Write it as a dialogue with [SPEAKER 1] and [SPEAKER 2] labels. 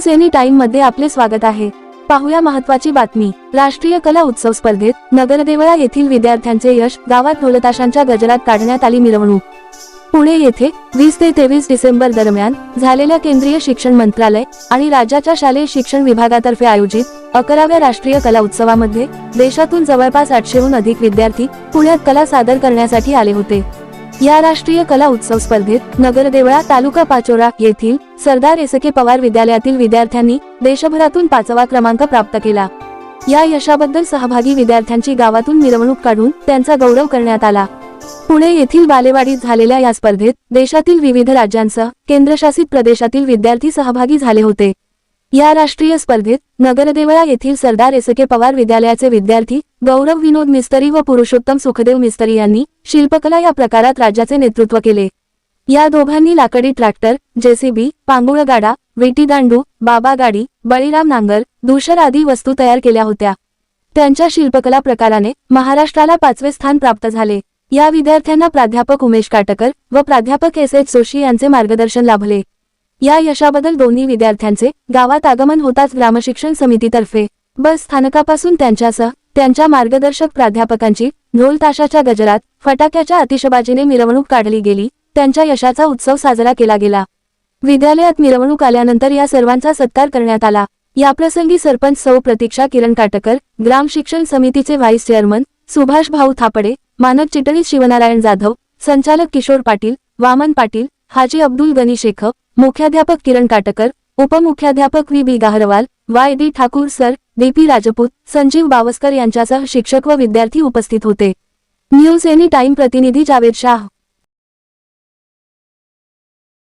[SPEAKER 1] News any time मध्ये आपले स्वागत आहे। पाहूया महत्त्वाची बातमी। राष्ट्रीय कला उत्सव स्पर्धेत नगरदेवळा येथील विद्यार्थ्यांचे यश। गावात ढोलताशांच्या गजरात काढण्यात आली मिरवणूक। पुणे येथे 20 ते 23 डिसेंबर दरम्यान झालेल्या केंद्रीय शिक्षण मंत्रालय आणि राज्याच्या शालेय शिक्षण विभागातर्फे आयोजित 11व्या राष्ट्रीय कला उत्सवामध्ये देशातून जवळपास 800हून अधिक विद्यार्थी पुण्यात कला सादर करण्यासाठी आले होते। या राष्ट्रीय कला उत्सव स्पर्धेत नगरदेवळा तालुका पाचोरा येथील सरदार एसके पवार विद्यालयातील विद्यार्थ्यांनी देशभरातून 5वा क्रमांक प्राप्त केला। या यशाबद्दल सहभागी विद्यार्थ्यांची गावातून मिरवणूक काढून त्यांचा गौरव करण्यात आला। पुणे येथील बालेवाडीत झालेल्या या स्पर्धेत देशातील विविध राज्यांसह केंद्रशासित प्रदेशातील विद्यार्थी सहभागी झाले होते। या राष्ट्रीय स्पर्धेत नगरदेवळा येथील सरदार एसके पवार विद्यालयाचे विद्यार्थी गौरव विनोद मिस्त्री व पुरुषोत्तम सुखदेव मिस्त्री यांनी शिल्पकला या प्रकारात राज्याचे नेतृत्व केले। या दोघांनी लाकडी ट्रॅक्टर, जेसीबी, पांगुळगाडा, विटीदांडू, बाबा गाडी, बळीराम नांगर, धूषर आदी वस्तू तयार केल्या होत्या। त्यांच्या शिल्पकला प्रकाराने महाराष्ट्राला 5वे स्थान प्राप्त झाले। या विद्यार्थ्यांना प्राध्यापक उमेश काटकर व प्राध्यापक एस जोशी यांचे मार्गदर्शन लाभले। या यशाबद्दल दोन्ही विद्यार्थ्यांचे गावात आगमन होताच ग्रामशिक्षण समितीतर्फे बस स्थानकापासून त्यांच्यासह त्यांच्या मार्गदर्शक प्राध्यापकांची ढोल ताशाच्या गजरात फटाक्याच्या आतिषबाजीने मिरवणूक काढली गेली। त्यांच्या यशाचा उत्सव साजरा केला गेला। विद्यालयात मिरवणूक आल्यानंतर या सर्वांचा सत्कार करण्यात आला। याप्रसंगी सरपंच सौ प्रतीक्षा किरण काटकर, ग्राम शिक्षण समितीचे व्हाईस चेअरमन सुभाष भाऊ थापडे, मानद चिटणीस शिवनारायण जाधव, संचालक किशोर पाटील, वामन पाटील, हाजी अब्दुल गनी शेख, मुख्याध्यापक किरण काटकर, उपमुख्याध्यापक V Gaharwal, Y Thakur sir, DP Rajput, Sanjeev Bawaskar यांच्यासह शिक्षक व विद्यार्थी उपस्थित होते। न्यूज एनी टाइम प्रतिनिधी जावेद शाह।